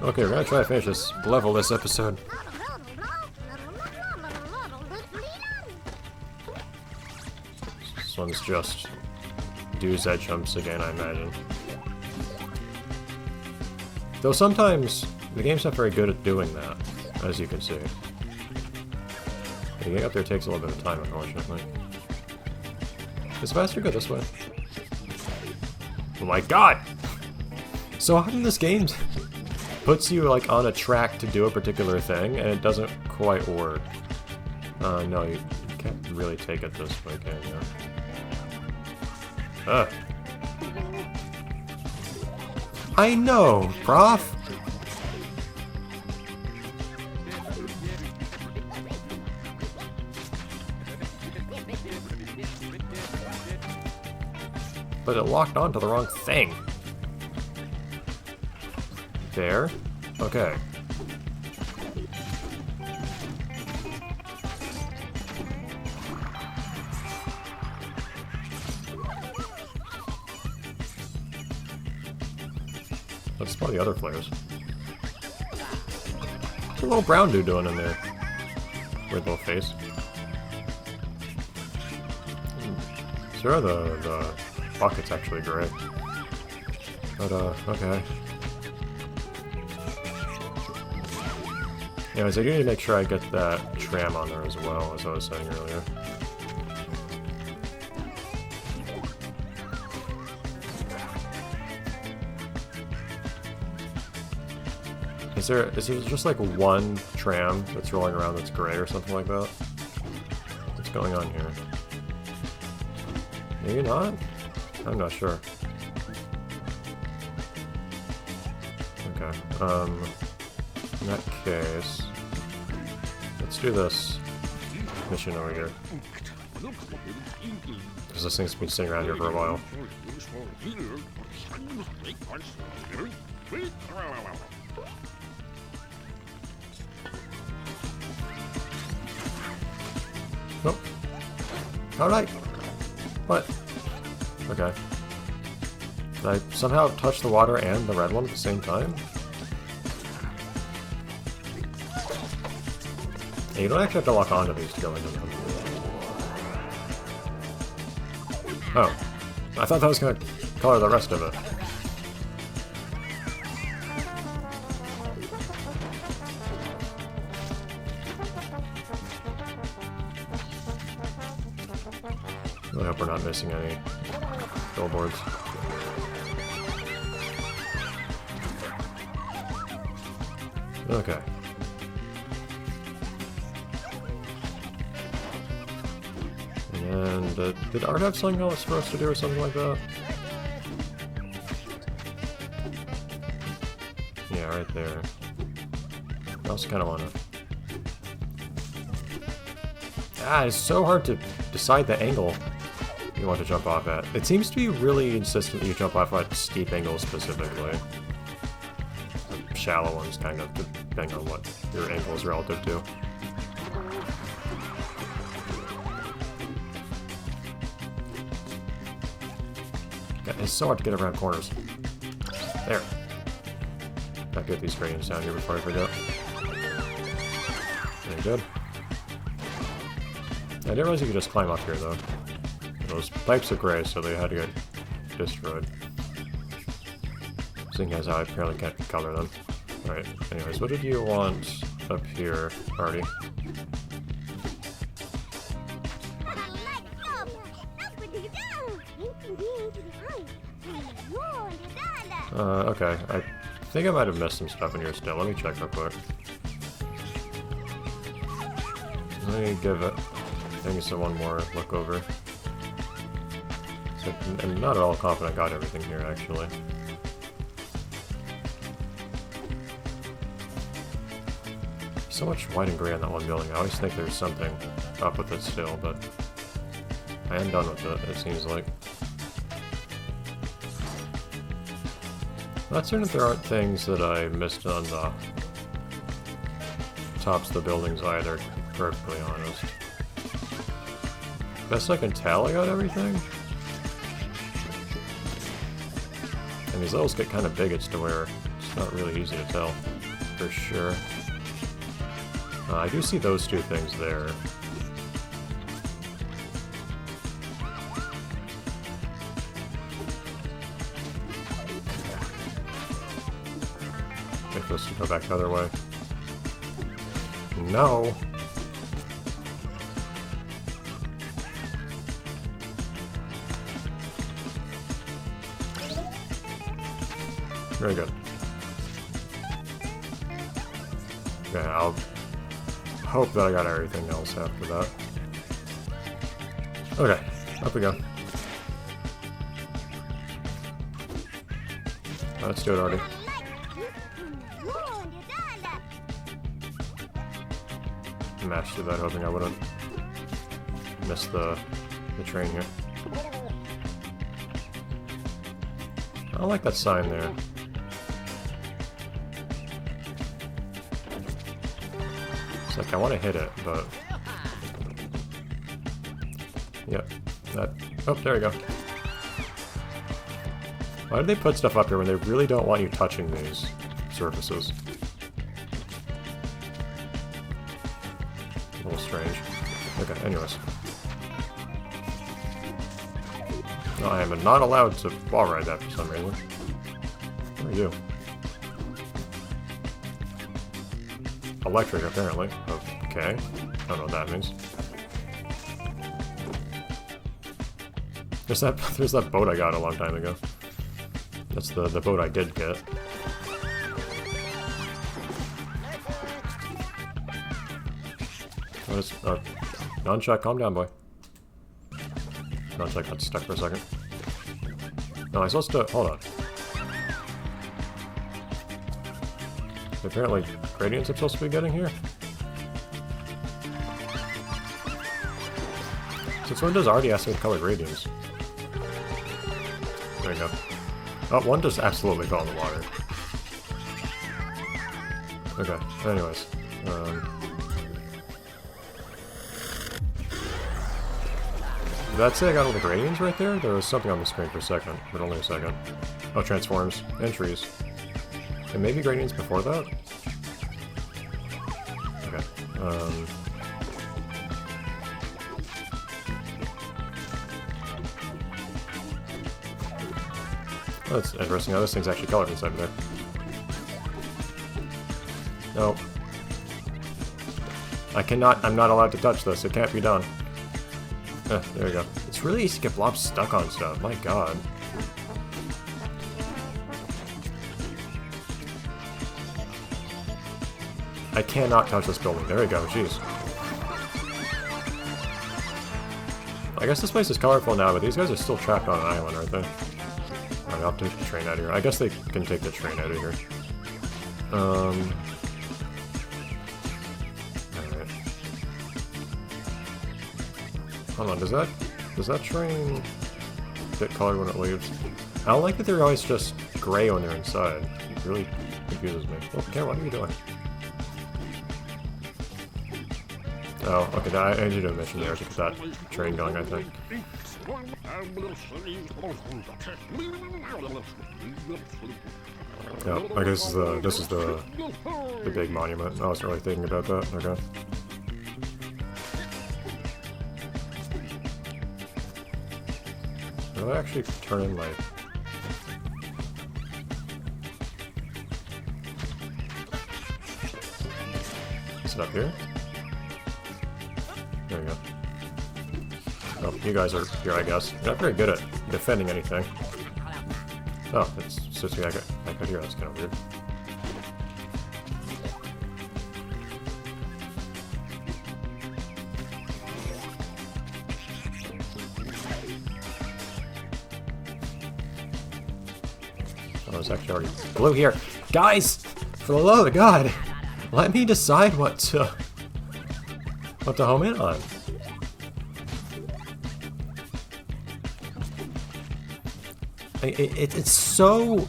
Okay, we're gonna try to finish this level this episode. This one's just do Z jumps again, I imagine. Though sometimes the game's not very good at doing that, as you can see. Getting up there takes a little bit of time, unfortunately. Does faster go this way? Oh my god! So often this game puts you like on a track to do a particular thing, and it doesn't quite work. No, you can't really take it this way, can you? Ugh. I know, prof! But it locked onto the wrong thing. There? Okay. Let's spot the other flares. What's a little brown dude doing in there? Weird little face. Sure, the bucket's actually gray. But, okay. Anyways, I do need to make sure I get that tram on there as well, as I was saying earlier. Is there just like one tram that's rolling around that's gray or something like that? What's going on here? Maybe not? I'm not sure. Okay, in that case, let's do this mission over here. Because this thing's been sitting around here for a while. Nope. Alright. What? Okay. Did I somehow touch the water and the red one at the same time? Yeah, you don't actually have to lock onto these to go into them. Oh. I thought that was going to color the rest of it. I hope we're not missing any billboards. Okay. And did Art have something else for us to do or something like that? Yeah, right there. I also kind of want to... it's so hard to decide the angle you want to jump off at. It seems to be really insistent that you jump off at steep angles specifically. Or shallow ones, kind of, depending on what your angle is relative to. God, it's so hard to get around corners. There. Gotta get these gradients down here before I forget. Very good. I didn't realize you could just climb up here, though. Those pipes are gray, so they had to get destroyed. Seeing as how I apparently can't color them. Alright, anyways, what did you want up here, Artie? Okay, I think I might have missed some stuff in here still. Let me check real quick. Let me give it... I think it's one more look over. So, I'm not at all confident I got everything here, actually. So much white and gray on that one building. I always think there's something up with it still, but I am done with it, it seems like. Not certain if there aren't things that I missed on the tops of the buildings either, to be perfectly honest. Best I can tell, I got everything. And these levels get kind of big as to where It's not really easy to tell, for sure. I do see those two things there. I think those should go back the other way. No! Very good. Okay, I'll hope that I got everything else after that. Okay, up we go. Let's do it already. Mashed through that, hoping I wouldn't miss the train here. I don't like that sign there. It's like I want to hit it, but... Yep. That... Oh, there we go. Why do they put stuff up here when they really don't want you touching these surfaces? A little strange. Okay, anyways. No, I am not allowed to wall ride that for some reason. Who are you? Electric, apparently. Okay. I don't know what that means. There's that boat I got a long time ago. That's the boat I did get. What is... Nunchuck, calm down, boy. Nunchuck got stuck for a second. No, I'm supposed to... Hold on. Apparently, gradients I'm supposed to be getting here? Since when does already ask me to color gradients? There you go. Oh, one just absolutely fell in the water. Okay, anyways. Did that say I got all the gradients right there? There was something on the screen for a second, but only a second. Oh, transforms. And trees. And maybe gradients before that? Okay. Oh, that's interesting. Now this thing's actually colored inside of there. No. I'm not allowed to touch this. It can't be done. There we go. It's really easy to get Blob stuck on stuff. My god. I cannot touch this building. There we go. Jeez. I guess this place is colorful now, but these guys are still trapped on an island, aren't they? Alright, I'll take the train out of here. I guess they can take the train out of here. Alright. Hold on, does that train get colored when it leaves? I don't like that they're always just gray when they're inside. It really confuses me. Okay, what are you doing? Oh, okay, I need to do a mission there to get that train going, I think. Yeah, I guess this is the big monument. I wasn't really thinking about that. Okay. Will I actually turn in my... Is it up here? There we go. Oh, you guys are here, I guess. You're not very good at defending anything. Oh, it's just me. I could hear. That's kind of weird. Oh, it's actually already blue here. Guys! For the love of God! Let me decide what to home in on. It's so...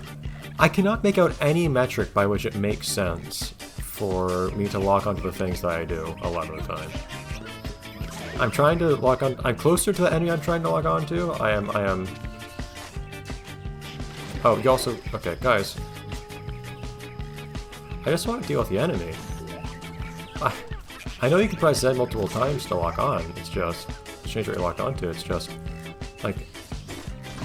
I cannot make out any metric by which it makes sense for me to lock onto the things that I do a lot of the time. I'm trying to lock on... I'm closer to the enemy I'm trying to lock onto. I am... Oh, you also... Okay, guys. I just want to deal with the enemy. I know you can press Z multiple times to lock on. It's just change what you're locked onto. It's just like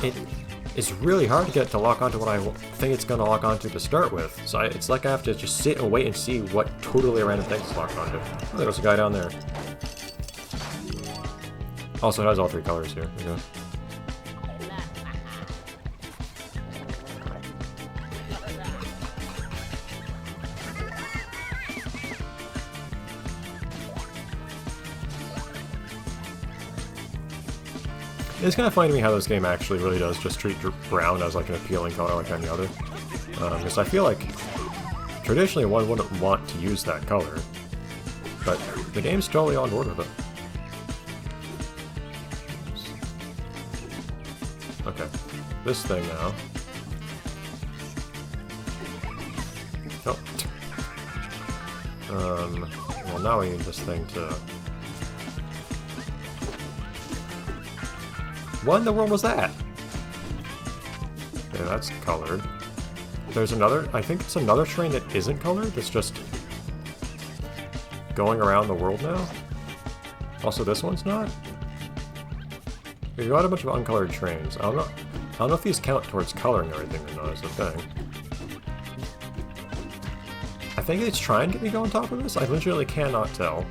it's really hard to get to lock onto what I think it's going to lock onto to start with. So it's like I have to just sit and wait and see what totally random thing it's locked onto. Oh, there's a guy down there. Also, it has all 3 colors here. There you go. It's kind of funny to me how this game actually really does just treat brown as like an appealing color like any other. Because I feel like traditionally one wouldn't want to use that color, but the game's totally on board with it. Okay, this thing now. Oh. Well now we need this thing to... What in the world was that? Okay, that's colored. There's another, I think it's another train that isn't colored, that's just going around the world now. Also, this one's not. We've got a bunch of uncolored trains. I don't know if these count towards coloring everything or not, is the thing. I think it's trying to get me to go on top of this. I literally cannot tell.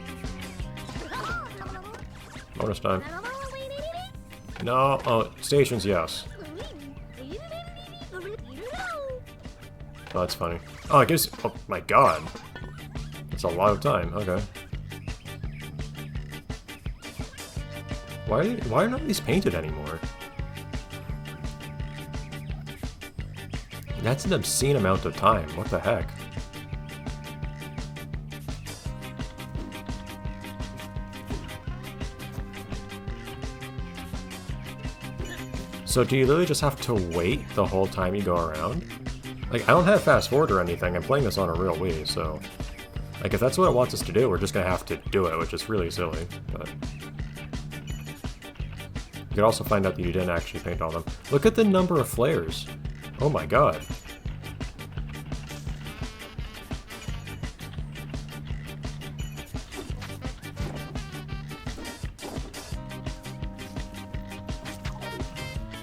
Bonus time. No, oh, stations, yes. Oh, that's funny. Oh, I guess, oh my god. That's a lot of time, okay. Why are none of these painted anymore? That's an obscene amount of time, what the heck? So do you literally just have to wait the whole time you go around? Like, I don't have fast forward or anything, I'm playing this on a real Wii, so... Like, if that's what it wants us to do, we're just gonna have to do it, which is really silly, but... You could also find out that you didn't actually paint all them. Look at the number of flares! Oh my god.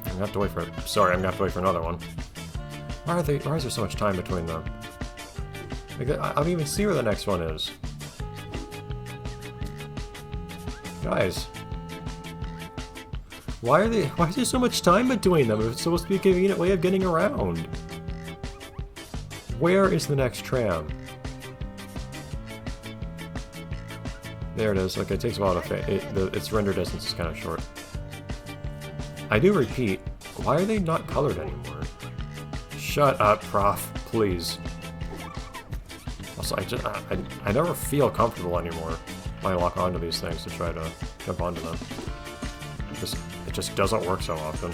I'm gonna have to wait for it. Sorry, I'm gonna have to wait for another one. Why is there so much time between them? Like, I don't even see where the next one is. Guys. Why is there so much time between them? It's supposed to be a convenient way of getting around. Where is the next tram? There it is. Okay, it takes a while to its render distance is kind of short. I do repeat, why are they not colored anymore? Shut up, Prof, please. Also, I never feel comfortable anymore when I lock onto these things to try to jump onto them. It just doesn't work so often.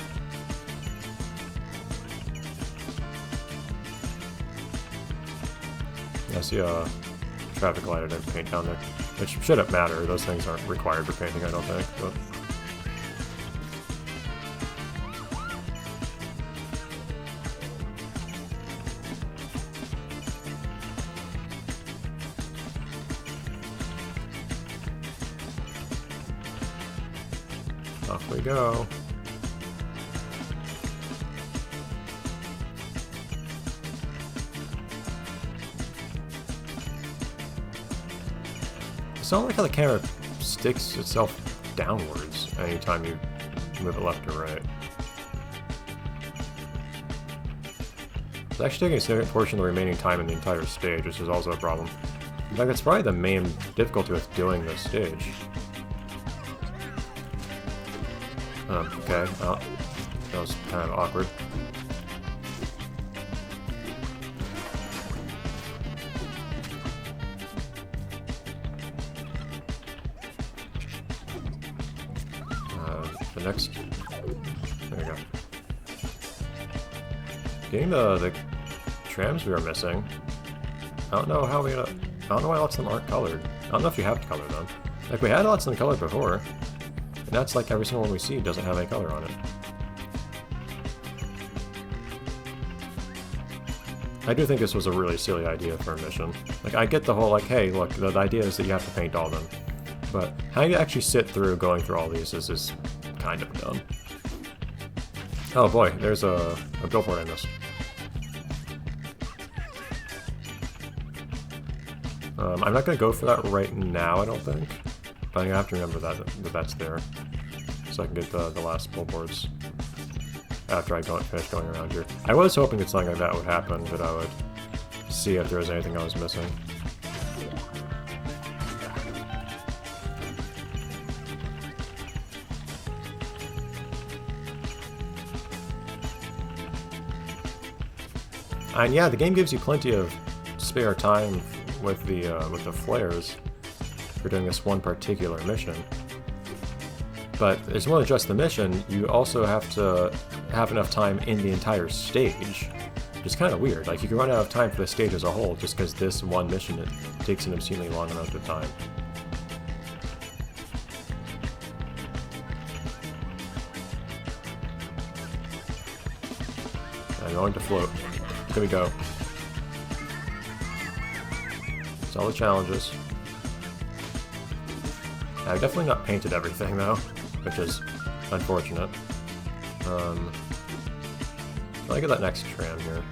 I see a traffic light I didn't paint down there, which shouldn't matter. Those things aren't required for painting, I don't think. But off we go. It's not like how the camera sticks itself downwards anytime you move it left or right. It's actually taking a significant portion of the remaining time in the entire stage, which is also a problem. In fact, it's probably the main difficulty with doing this stage. Okay, well, that was kind of awkward. The next... There we go. Getting the trams we were missing. I don't know how I don't know why lots of them aren't colored. I don't know if you have to color them. Like, we had lots of them colored before. And that's like every single one we see doesn't have any color on it. I do think this was a really silly idea for a mission. Like, I get the whole, like, hey, look, the idea is that you have to paint all of them. But how you actually sit through going through all these is kind of dumb. Oh boy, there's a billboard I missed. I'm not going to go for that right now, I don't think. But I'm going to have to remember that that's there. So I can get the last billboards after I finish going around here. I was hoping that something like that would happen, that I would see if there was anything I was missing. And yeah, the game gives you plenty of spare time with the flares for doing this one particular mission. But it's more than just the mission, you also have to have enough time in the entire stage. Which is kind of weird. Like, you can run out of time for the stage as a whole just because this one mission takes an obscenely long amount of time. I'm going to float. Here we go. It's all the challenges. I've definitely not painted everything though, which is unfortunate. I'll get that next tram here.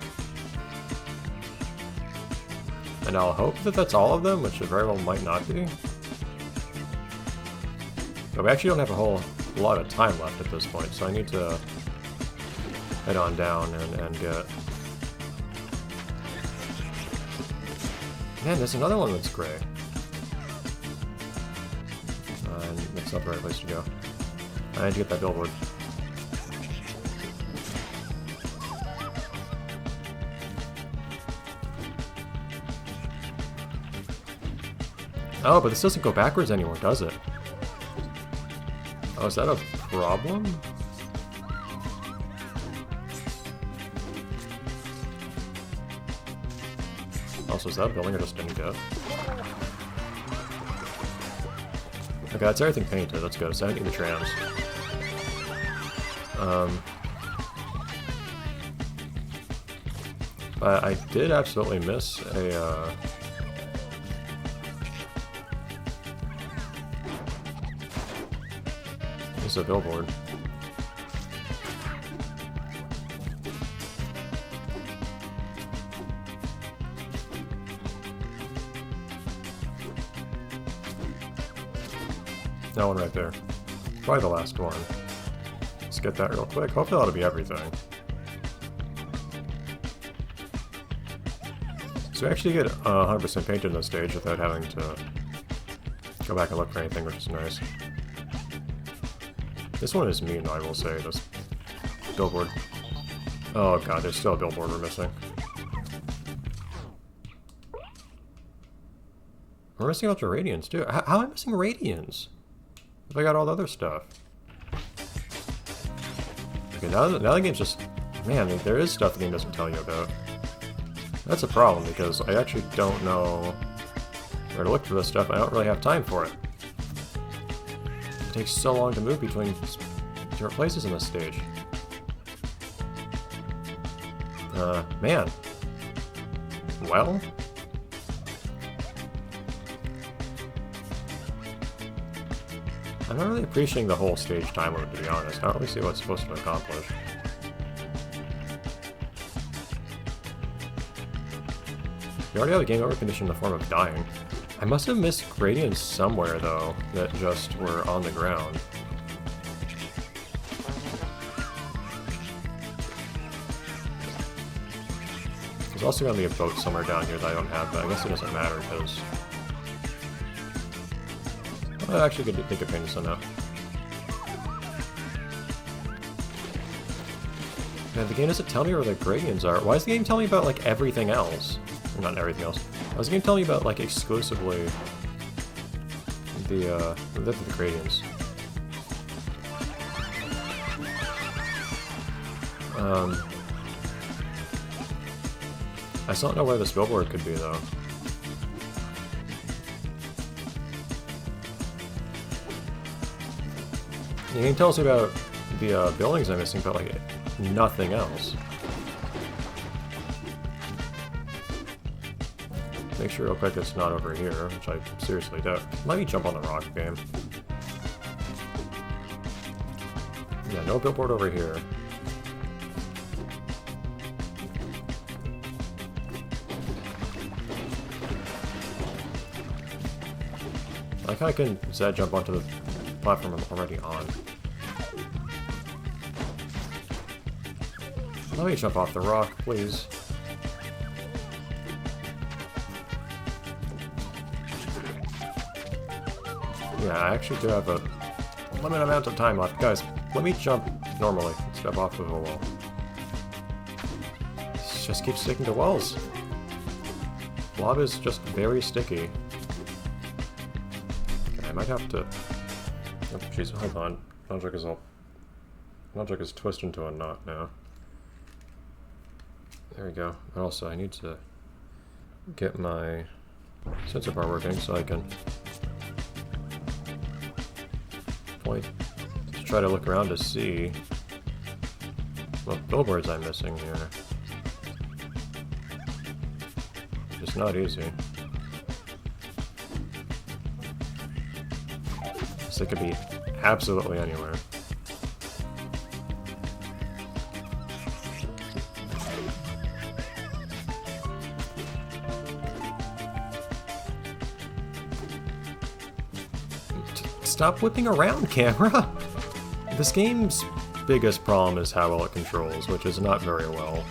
And I'll hope that that's all of them, which it very well might not be. But we actually don't have a whole lot of time left at this point, so I need to head on down and get... Man, there's another one that's gray. That's not the right place to go. I need to get that billboard. Oh, but this doesn't go backwards anymore, does it? Oh, is that a problem? Also, is that a building I just didn't get? Okay, that's everything painted. Let's go. So I need the trams. But I did absolutely miss a, this is a billboard. That one right there. Probably the last one. Let's get that real quick. Hopefully that'll be everything. So we actually get 100% painted in the stage without having to go back and look for anything, which is nice. This one is mean, I will say, this billboard. Oh god, there's still a billboard we're missing. We're missing a bunch of radians, too. How am I missing radians? If I got all the other stuff. Okay, now the game's just... Man, there is stuff the game doesn't tell you about. That's a problem, because I actually don't know where to look for this stuff. I don't really have time for it. It takes so long to move between different places in this stage. Man. Well... I'm not really appreciating the whole stage time limit, to be honest. I don't really see what it's supposed to accomplish. You already have a game over condition in the form of dying. I must have missed gradients somewhere, though, that just were on the ground. There's also going to be a boat somewhere down here that I don't have, but I guess it doesn't matter, because... I actually could think of painting some now. Man, the game doesn't tell me where the gradients are. Why does the game tell me about, like, everything else? Or not everything else. Why does the game tell me about, like, exclusively the gradients? I still don't know where this billboard could be, though. The game tells me about the buildings I'm missing, but like nothing else. Make sure real quick it's not over here, which I seriously doubt. Let me jump on the rock game. Yeah, no billboard over here. I like how I can Z jump onto the platform I'm already on. Let me jump off the rock, please. Yeah, I actually do have a limited amount of time left. Guys, let me jump normally instead of off of a wall. Just keep sticking to walls. Blob is just very sticky. Okay, I might have to... Oh, jeez, hold on. Logic is twisted into a knot now. There we go. Also, I need to get my sensor bar working so I can point. Just try to look around to see what billboards I'm missing here. It's not easy. So it could be absolutely anywhere. Stop whipping around, camera! This game's biggest problem is how well it controls, which is not very well.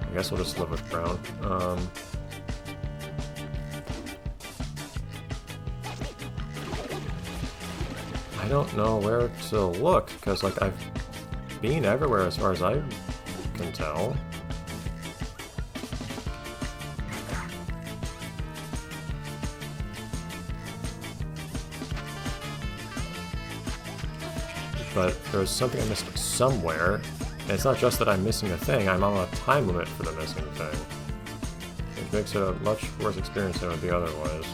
I guess we'll just live with brown. I don't know where to look, because like I've been everywhere as far as I can tell. But there's something I missed somewhere. And it's not just that I'm missing a thing, I'm on a time limit for the missing thing. Which makes it a much worse experience than it would be otherwise.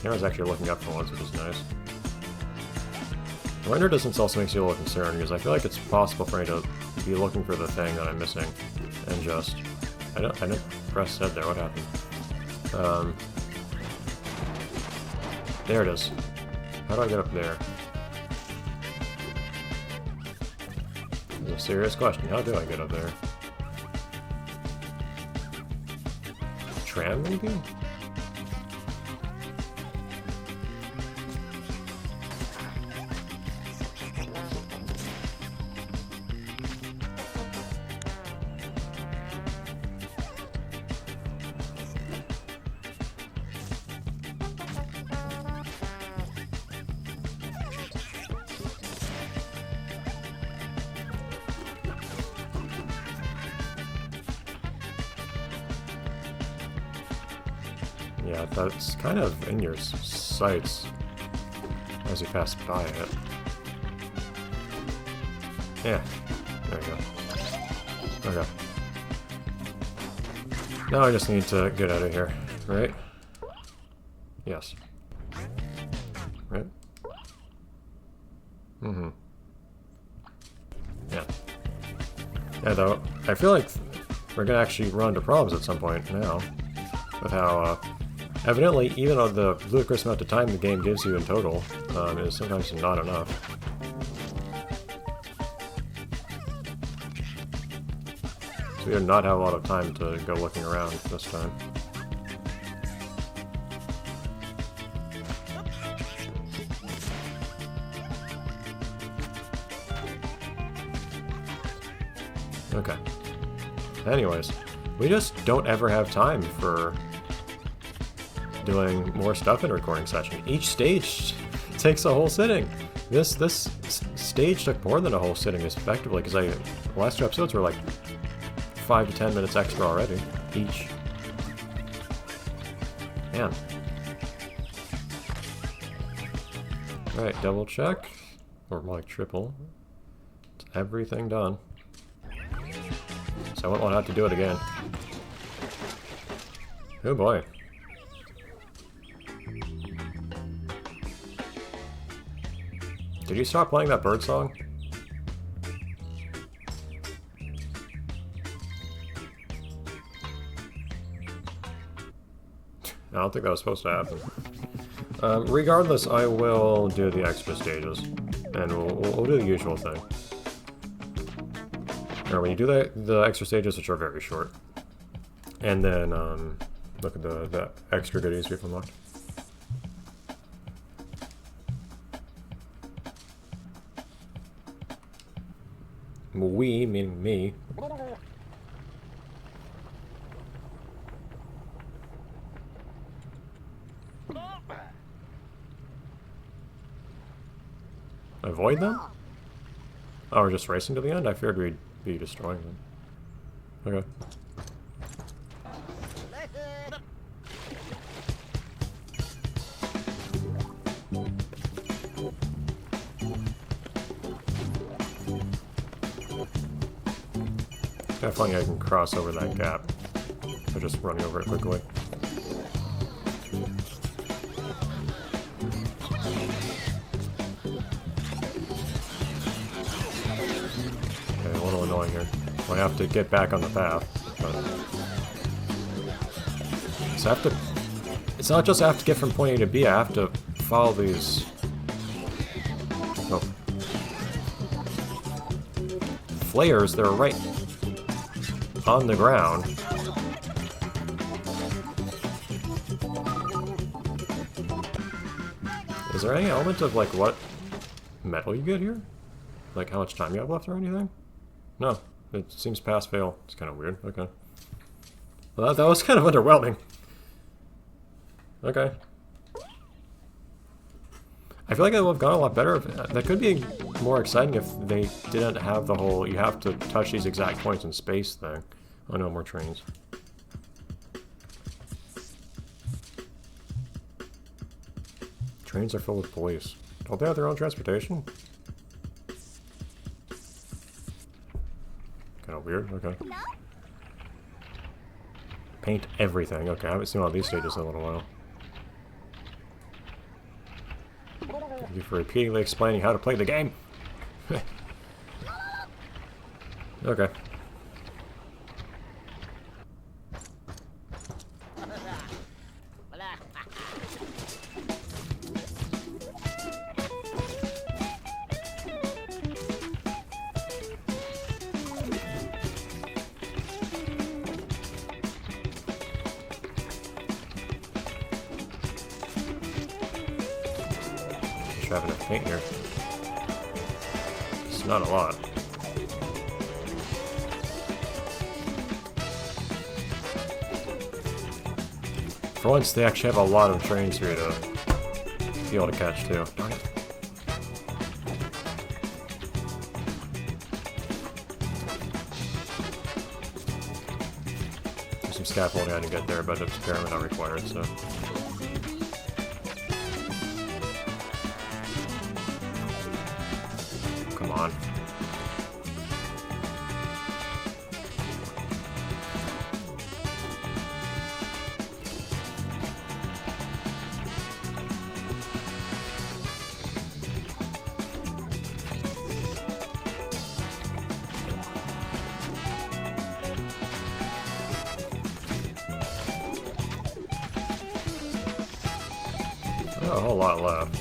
Camera's actually looking up for once, which is nice. The render distance also makes you a little concerned, because I feel like it's possible for me to be looking for the thing that I'm missing, and just... I didn't press Z there, what happened? There it is. How do I get up there? This is a serious question, how do I get up there? Tram, maybe? Yeah, that's kind of in your sights as you pass by it. Yeah, there we go. Okay. Now I just need to get out of here, right? Yes. Right? Mm-hmm. Yeah. Yeah, though, I feel like we're gonna actually run into problems at some point now. With how, evidently, even though the ludicrous amount of time the game gives you in total, is sometimes not enough. So we do not have a lot of time to go looking around this time. Okay. Anyways, we just don't ever have time for doing more stuff in a recording session. Each stage takes a whole sitting. This stage took more than a whole sitting, effectively, because the last two episodes were like 5 to 10 minutes extra already, each. Man. Alright, double check. Or more like triple. It's everything done. So I wouldn't want to have to do it again. Oh boy. Did you stop playing that bird song? I don't think that was supposed to happen. Regardless, I will do the extra stages. And we'll do the usual thing. Or when you do the extra stages, which are very short. And then, look at the extra goodies we've unlocked. We, meaning me. Avoid them? Oh, we're just racing to the end? I feared we'd be destroying them. Okay. It's kind of funny I can cross over that gap by just running over it quickly. Here. I have to get back on the path. But... So I have to... It's not just I have to get from point A to B, I have to follow these... Oh. Flares that are right on the ground. Is there any element of, like, what metal you get here? Like, how much time you have left or anything? No, it seems pass-fail. It's kind of weird. Okay. Well, that was kind of underwhelming. Okay. I feel like it would have gone a lot better. That could be more exciting if they didn't have the whole you have to touch these exact points in space thing. Oh no, more trains. Trains are filled with police. Don't they have their own transportation? Kind of weird, okay. Paint everything, okay. I haven't seen one of these stages in a little while. Thank you for repeatedly explaining how to play the game. Okay. Have enough paint here. It's not a lot. For once, they actually have a lot of trains here to be able to catch too. Darn it. There's some scaffolding I had to get there, but it's apparently not required, so. Come on. Not a whole lot left.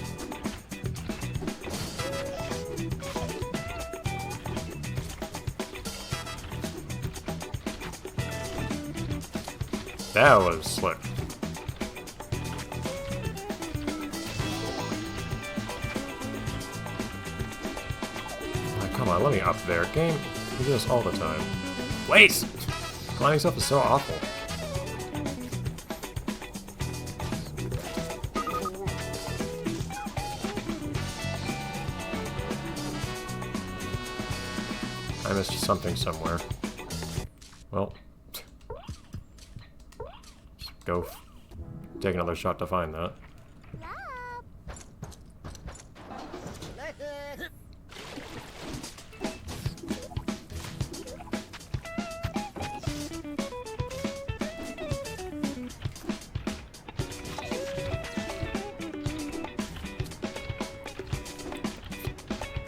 That was slick. Oh, come on, let me up there. Game, you do this all the time. Wait! Climbing stuff is so awful. I missed something somewhere. Well. Go take another shot to find that.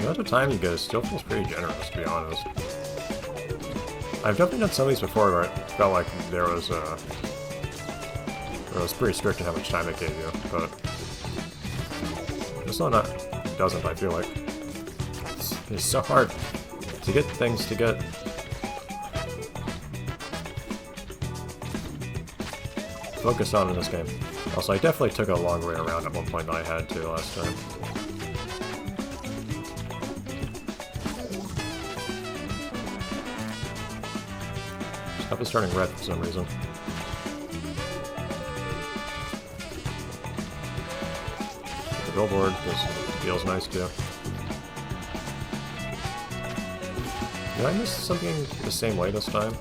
The amount of time you get still feels pretty generous, to be honest. I've definitely done some of these before where it felt like there was it was pretty strict in how much time it gave you, but this one doesn't, I feel like. It's so hard to get things to get focused on in this game. Also, I definitely took a long way around at one point than I had to last time. Stuff is turning red for some reason. The billboard just feels nice too. Did I miss something the same way this time?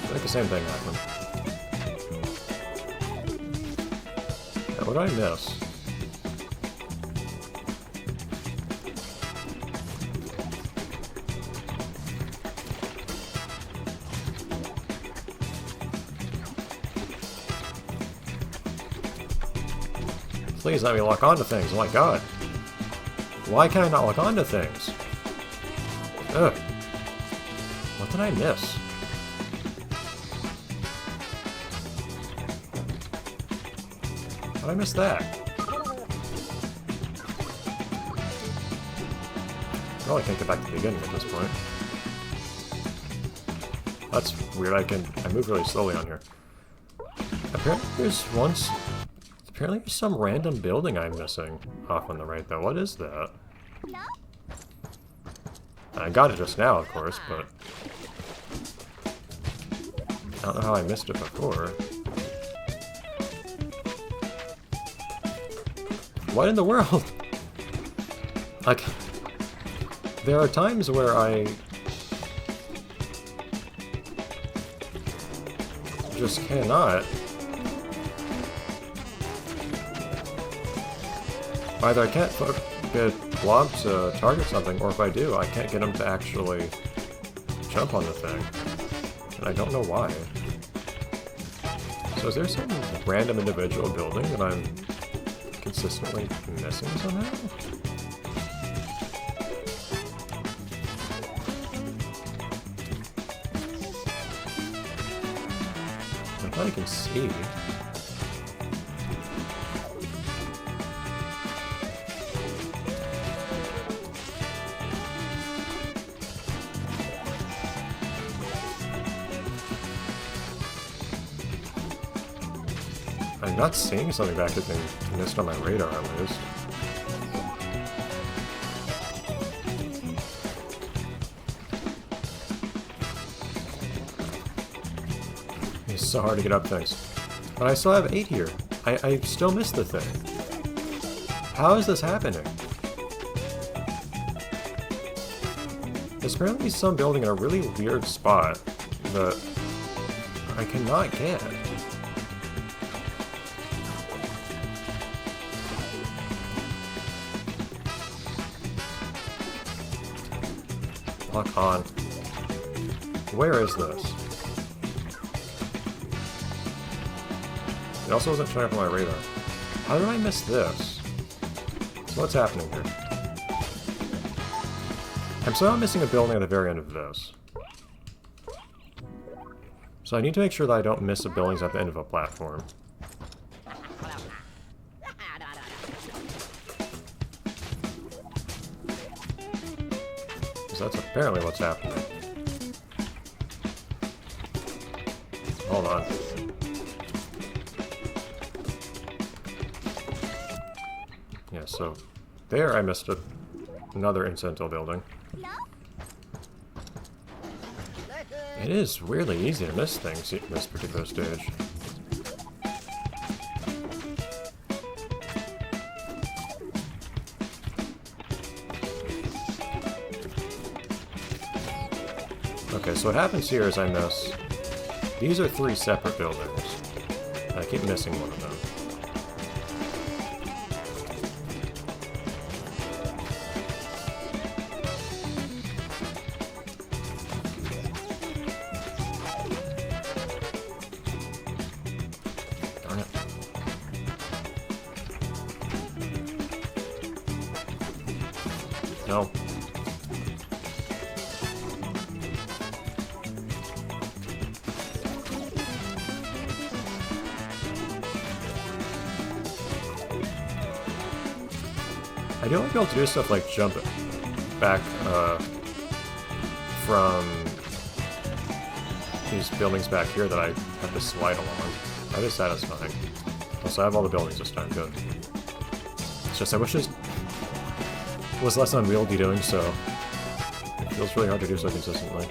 I think the same thing happened. Yeah, what did I miss? Please let me lock onto things. Oh my god. Why can I not lock onto things? Ugh. What did I miss? How did I miss that? Well, I can't get back to the beginning at this point. That's weird. I move really slowly on here. Apparently there's some random building I'm missing off on the right, though. What is that? I got it just now, of course, but I don't know how I missed it before. What in the world? Like, there are times where I just cannot. Either I can't get Blob to target something, or if I do, I can't get him to actually jump on the thing. And I don't know why. So is there some random individual building that I'm consistently missing somehow? I thought I can see. I'm not seeing something back that's been missed on my radar, at least. It's so hard to get up things. But I still have 8 here. I still missed the thing. How is this happening? There's apparently some building in a really weird spot that I cannot get. Lock on. Where is this? It also wasn't showing up on my radar. How did I miss this? So what's happening here? I'm somehow missing a building at the very end of this. So I need to make sure that I don't miss the buildings at the end of a platform. That's apparently what's happening. Hold on. Yeah, so there I missed another incidental building. It is weirdly easy to miss things in this particular stage. Okay, so what happens here is I miss... These are 3 separate buildings. I keep missing one of them. Darn it. No. I do like being able to do stuff like jump back from these buildings back here that I have to slide along. That is satisfying. Also, I have all the buildings this time, good. It's just, I wish it was less unwieldy doing so. It feels really hard to do so consistently.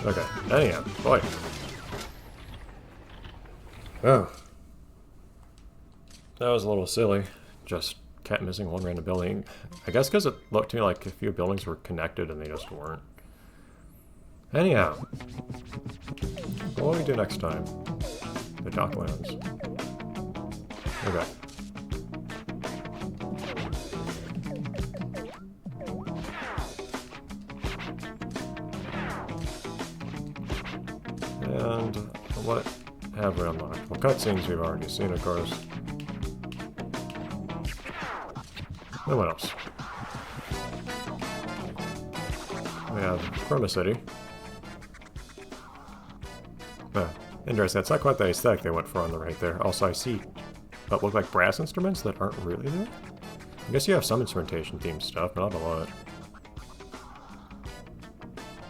Okay, anyhow, boy. Oh. That was a little silly. Just kept missing one random building. I guess because it looked to me like a few buildings were connected and they just weren't. Anyhow. What will we do next time? The Docklands. Okay. And what have we unlocked? Well, cutscenes we've already seen, of course. And what else? We have Chroma City. Interesting. That's not quite the aesthetic they went for on the right there. Also, I see what look like brass instruments that aren't really there. I guess you have some instrumentation themed stuff, but not a lot.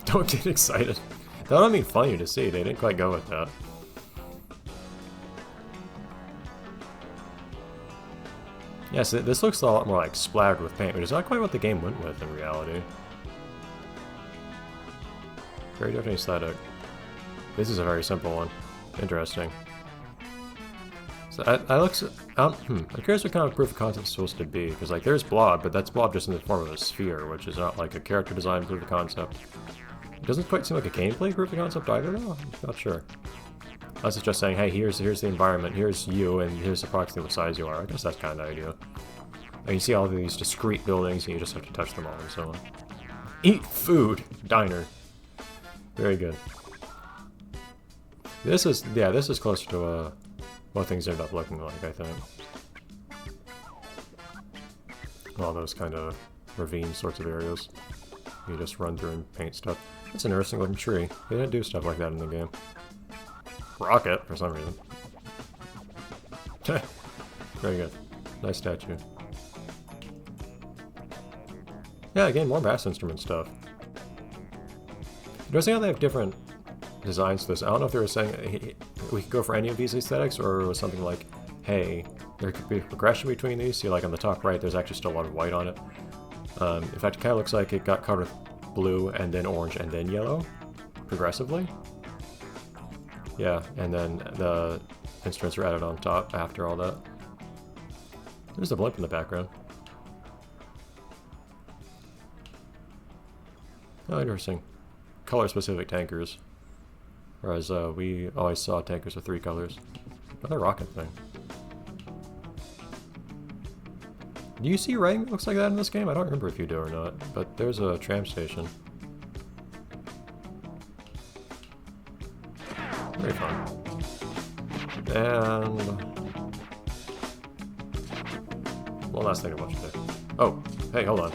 Don't get excited. That would be funny to see. They didn't quite go with that. Yes, this looks a lot more like splattered with paint, which is not quite what the game went with in reality. Very different aesthetic. This is a very simple one. Interesting. So I'm curious what kind of proof of concept it's supposed to be, because like there's Blob, but that's Blob just in the form of a sphere, which is not like a character design proof of concept. It doesn't quite seem like a gameplay proof of concept either, though. I'm not sure. Unless it's just saying, hey, here's the environment, here's you, and here's approximately what size you are. I guess that's kind of the idea. And you see all these discrete buildings, and you just have to touch them all and so on. Eat food! Diner. Very good. This is closer to what things end up looking like, I think. All those kind of ravine sorts of areas. You just run through and paint stuff. It's an interesting looking tree. They didn't do stuff like that in the game. Rocket, for some reason. Very good. Nice statue. Yeah, again, more brass instrument stuff. Interesting how they have different designs to this. I don't know if they were saying hey, we could go for any of these aesthetics, or it was something like, hey, there could be a progression between these. See, like on the top right, there's actually still a lot of white on it. In fact, it kind of looks like it got covered with blue, and then orange, and then yellow, progressively. Yeah, and then the instruments are added on top after all that. There's a blimp in the background. Oh, interesting. Color-specific tankers. Whereas we always saw tankers with 3 colors. Another rocket thing. Do you see writing that looks like that in this game? I don't remember if you do or not, but there's a tram station. Very fun. And one last thing to watch today. Oh, hey, hold on.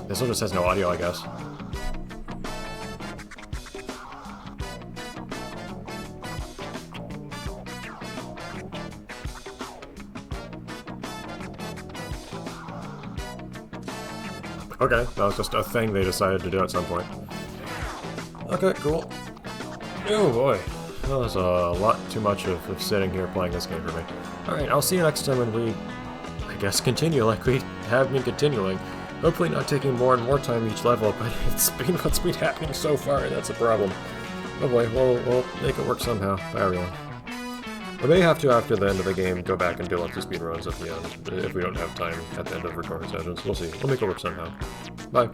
This one just has no audio, I guess. Okay, that was just a thing they decided to do at some point. Okay, cool. Oh boy. That was a lot too much of sitting here playing this game for me. Alright, I'll see you next time when we, I guess, continue like we have been continuing. Hopefully not taking more and more time each level, but it's been what's been happening so far, and that's a problem. Oh boy, we'll make it work somehow. Bye everyone. We may have to, after the end of the game, go back and do lots of speedruns at the end, if we don't have time at the end of recording sessions. We'll see. We'll make it work somehow. Bye.